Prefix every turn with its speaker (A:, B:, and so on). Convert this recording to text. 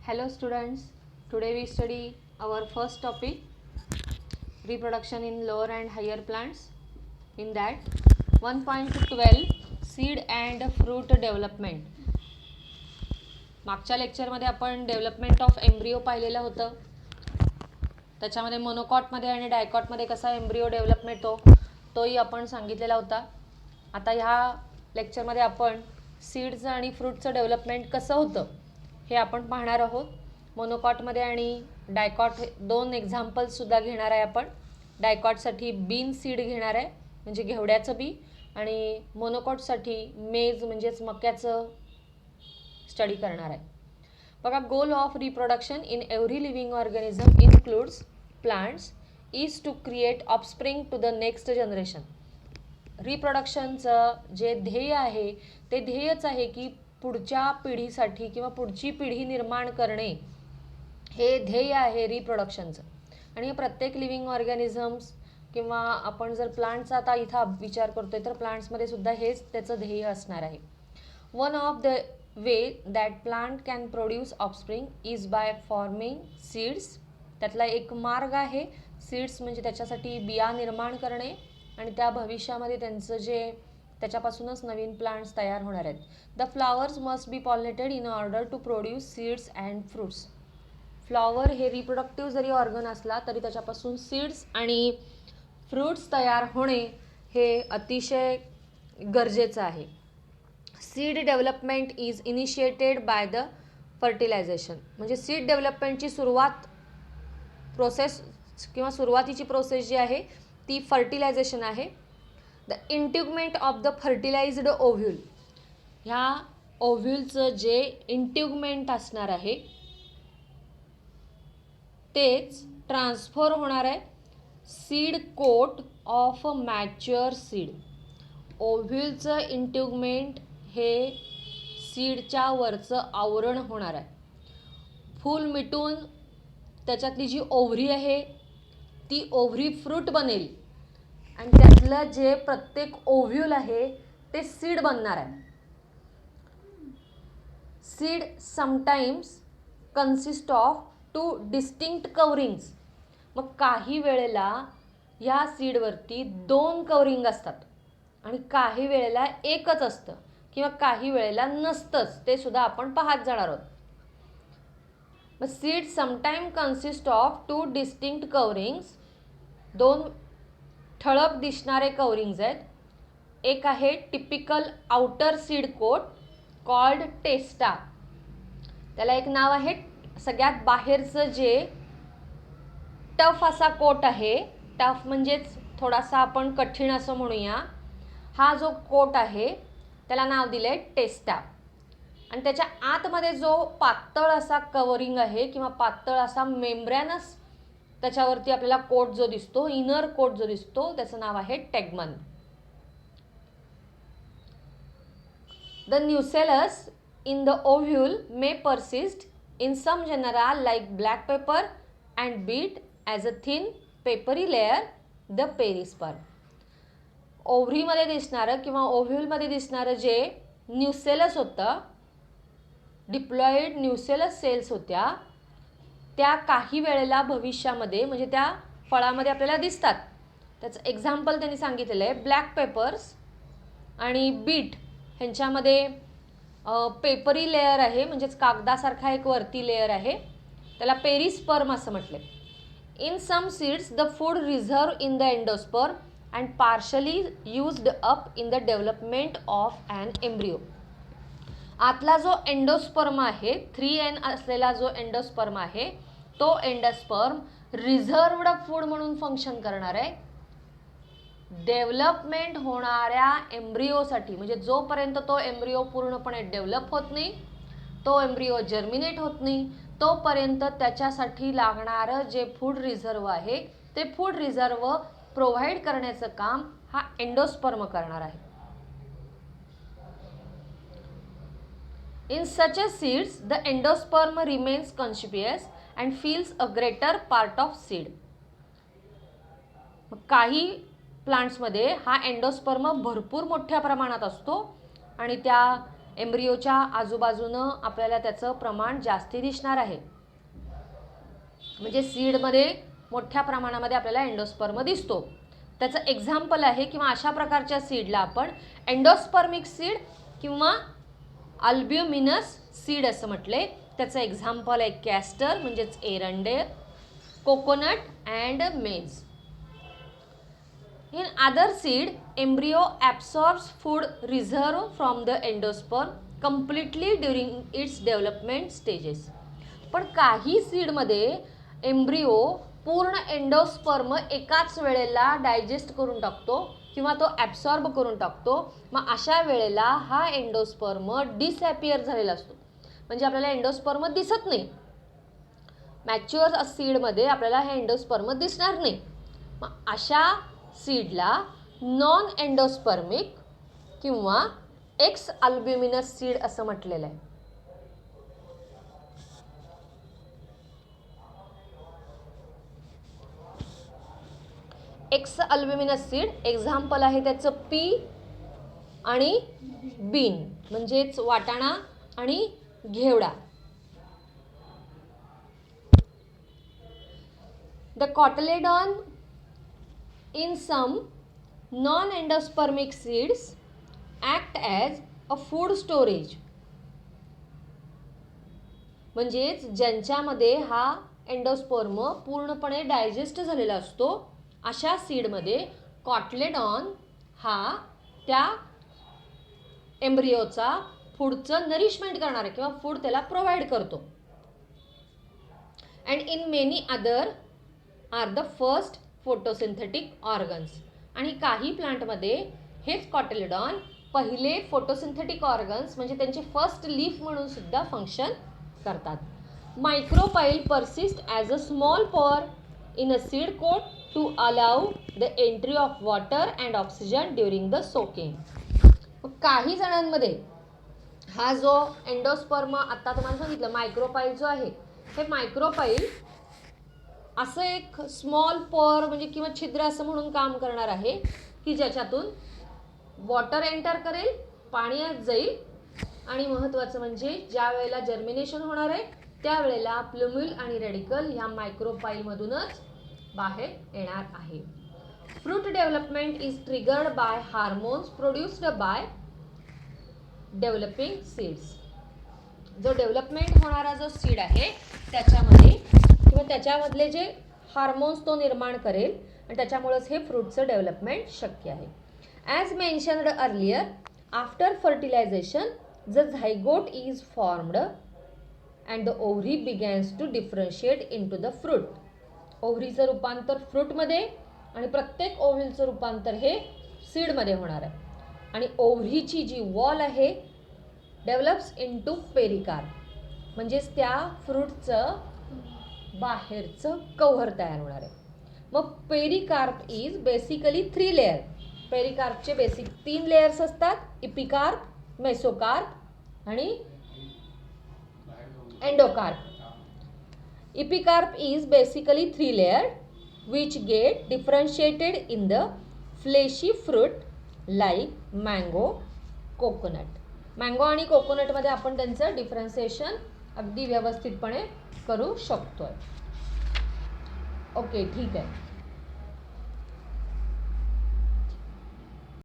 A: Hello students, today we study our first topic, reproduction in lower and higher plants. In that 1.12 seed and fruit development. मागच्या लेक्चरमध्ये आपण development of embryo पाहिलेलं होतं. त्याच्यामध्ये मोनोकॉटमध्ये आणि डायकॉटमध्ये कसा एम्ब्रिओ डेव्हलपमेंट होतो तोही आपण सांगितलेला होता. आता ह्या लेक्चरमध्ये आपण सीड्स आणि फ्रूटचं डेव्हलपमेंट कसं होतं हे आपण पाहणार आहोत. मोनोकॉटमध्ये आणि डायकॉट दोन एक्झाम्पल्ससुद्धा घेणार आहे आपण. डायकॉटसाठी बीन सीड घेणार आहे म्हणजे घेवड्याचं बी, आणि मोनोकॉटसाठी मेज म्हणजेच मक्याचं स्टडी करणार आहे. बघा, goal of reproduction in every living organism includes plants is to create offspring to the next generation. रिप्रोडक्शनचं जे ध्येय आहे ते ध्येयच आहे की पुढच्या पिढीसाठी किंवा पुढची पिढी निर्माण करणे हे ध्येय आहे रिप्रोडक्शनचं. आणि प्रत्येक लिव्हिंग ऑर्गॅनिझम्स किंवा आपण जर प्लांट्सचा आता इथं विचार करतोय तर प्लांट्समध्ये सुद्धा हेच त्याचं ध्येय असणार आहे. One of the way that plant can produce offspring is by forming seeds. त्यातला एक मार्ग आहे सीड्स म्हणजे त्याच्यासाठी बिया निर्माण करणे आणि त्या भविष्यामध्ये त्यांचं जे त्याच्यापासूनच नवीन प्लांट्स तयार होणार आहेत. The flowers must be pollinated in order to produce seeds and fruits. Flower हे रिप्रोडक्टिव्ह जरी ऑर्गन असला तरी त्याच्यापासून सीड्स आणि फ्रूट्स तयार होणे हे अतिशय गरजेचं आहे. Seed development is initiated by the fertilisation. म्हणजे सीड डेव्हलपमेंटची प्रोसेस किंवा सुरुवातीची प्रोसेस जी आहे ती फर्टिलायझेशन आहे. The integument of the fertilised ovule. ह्या ओव्ह्यूलचं जे इंट्युगमेंट असणार आहे तेच ट्रान्सफर होणार आहे seed coat of mature seed. ओव्ह्यूलचं इंट्युगमेंट हे सीडच्या वरचं आवरण होणार आहे. फूल मिटून त्याच्यातली जी ओव्हरी आहे ती ओव्हरी फ्रूट बनेल आणि त्यातलं जे प्रत्येक ओव्ह्यूल आहे ते सीड बनणार आहे. Seed sometimes consist of 2 distinct coverings. मग काही वेळेला ह्या सीडवरती 2 कवरिंग असतात आणि काही वेळेला एकच असतं किंवा काही वेळेला नसतंच, ते सुद्धा आपण पाहत जाणार आहोत. मग seed sometime consist of 2 distinct coverings. 2 ठळक दिसणारे कवरिंग्स आहेत. एक आहे typical outer seed coat called testa. त्याला एक नाव आहे. सगळ्यात बाहेरचं जे टफ असा कोट आहे, टफ म्हणजेच थोडासा आपण कठीण असं म्हणूया, हा जो कोट आहे त्याला नाव दिलं आहे टेस्टा. आणि त्याच्या आतमध्ये जो पातळ असा कवरिंग आहे किंवा पातळ असा मेम्ब्रॅनस त्याच्यावरती आपल्याला कोट जो दिसतो, इनर कोट जो दिसतो, त्याचं नाव आहे tegmen. The nucellus in the ovule may persist in some genera like black pepper and beet as a thin papery layer, the perisperm. ओव्हरीमध्ये दिसणारं किंवा ओव्ह्यूलमध्ये दिसणारं जे न्यूसेलस होतं, डिप्लॉइड न्यूसेलस सेल्स होत्या, त्या काही वेळेला भविष्यामध्ये म्हणजे त्या फळामध्ये आपल्याला दिसतात. त्याचं एक्झाम्पल त्यांनी सांगितलेलं आहे ब्लॅक पेपर्स आणि बीट ह्यांच्यामध्ये पेपरी लेयर आहे म्हणजेच कागदासारखा एक वरती लेयर आहे, त्याला पेरिस्पर्म असं म्हटलं. In some seeds the food reserve in the endosperm and partially used up in the development of an embryo. आतला जो एंडोस्पर्म आहे, 3N असलेला जो एंडोस्पर्म आहे, तो एंडोस्पर्म रिझर्वड फूड म्हणून फंक्शन करणार आहे डेव्हलपमेंट होणाऱ्या एम्ब्रिओसाठी. म्हणजे जोपर्यंत तो एम्ब्रिओ पूर्णपणे डेव्हलप होत नाही, तो एम्ब्रिओ जर्मिनेट होत नाही, तोपर्यंत त्याच्यासाठी लागणारं जे फूड रिझर्व आहे ते फूड रिझर्व प्रोव्हाइड करण्याचं काम हा एंडोस्पर्म करणार आहे. In such a seeds the endosperm remains conspicuous and fills a greater part of seed. काही प्लांट्समध्ये हा एंडोस्पर्म भरपूर मोठ्या प्रमाणात असतो आणि त्या एम्ब्रियोच्या आजूबाजूनं आपल्याला त्याचं प्रमाण जास्ती दिसणार आहे. म्हणजे सीडमध्ये मोठ्या प्रमाणामध्ये आपल्याला एंडोस्पर्म दिसतो. त्याचं एक्झाम्पल आहे किंवा अशा प्रकारच्या सीडला आपण एंडोस्पर्मिक सीड किंवा अल्ब्युमिनस सीड असं म्हटले. त्याचं एक्झाम्पल आहे कॅस्टर म्हणजेच एरंडे, कोकोनट अँड मेज. In other seed, embryo absorbs food reserved from the endosperm completely during its development stages. पण काही सीडमध्ये एम्ब्रियो पूर्ण एंडोस्पर्म एकाच वेळेला डायजेस्ट करून टाकतो किंवा तो ॲब्सॉर्ब करून टाकतो. मग अशा वेळेला हा एंडोस्पर्म डिसॲपियर झालेला असतो, म्हणजे आपल्याला एंडोस्पर्म दिसत नाही. मॅच्युअर सीडमध्ये आपल्याला हे एंडोस्पर्म दिसणार नाही. मग अशा सीडला नॉन एंडोस्पर्मिक किंवा एक्स अल्ब्युमिनस सीड असं म्हटलेलं आहे. एक्स अल्ब्युमिनस सीड एक्झाम्पल आहे त्याचं पी आणि बीन म्हणजेच वाटाणा आणि घेवडा. The cotyledon in some non-endospermic seeds act as a food storage. म्हणजेच ज्यांच्यामध्ये हा एंडोस्पर्म पूर्णपणे डायजेस्ट झालेला असतो अशा सीडमध्ये कॉटलेडॉन हा त्या एम्ब्रियोचा फूडचं नरिशमेंट करणार आहे किंवा फूड त्याला प्रोव्हाइड करतो. And in many other are the first photosynthetic organs. आणि काही प्लांटमध्ये हेच कॉटिलेडॉन पहिले फोटोसिंथेटिक ऑर्गन्स म्हणजे त्यांचे फर्स्ट लीफ म्हणून सुद्धा फंक्शन करतात. Micropyle persist as a small pore in a seed coat to allow the entry of water and oxygen during the soaking. काही जणांमध्ये हा जो एंडोस्पर्म आता तुम्हाला सांगितलं मायक्रोपाईल जो आहे, हे मायक्रोपाईल असं एक स्मॉल पोअर म्हणजे किंवा छिद्र असं म्हणून काम करणार आहे की ज्याच्यातून वॉटर एंटर करेल, पाणी आत जाईल आणि महत्त्वाचं म्हणजे ज्या वेळेला जर्मिनेशन होणार आहे त्यावेळेला प्लुम्युल आणि रेडिकल ह्या मायक्रोपाईलमधूनच बाहेर येणार आहे. Fruit development is triggered by hormones produced by developing seeds. जो डेव्हलपमेंट होणारा जो सीड आहे त्याच्यामध्ये किंवा त्याच्यामधले जे हार्मोन्स तो निर्माण करेल आणि त्याच्यामुळेच हे फ्रूटचं डेव्हलपमेंट शक्य आहे. As mentioned earlier, after fertilisation the zygote is formed and the ovary begins to differentiate into the fruit. ओव्हरीचं रूपांतर फ्रूटमध्ये आणि प्रत्येक ओव्हरीचं रूपांतर हे सीडमध्ये होणार आहे. आणि ओव्हरीची जी वॉल आहे डेव्हलप्स इन टू पेरिकार्प म्हणजेच त्या फ्रूटचं बाहेरचं कव्हर तयार होणार आहे. मग पेरिकार्प इज बेसिकली 3 लेअर. पेरिकार्पचे बेसिक 3 लेयर्स असतात, इपिकार्प, मेसोकार्प आणि endocarp. Epicarp is basically 3 layer which get differentiated in the fleshy fruit like mango, coconut. Mango आणि कोकोनटमध्ये आपण त्यांचं डिफरन्सिएशन अगदी व्यवस्थितपणे करू शकतोय. ओके, ठीक आहे.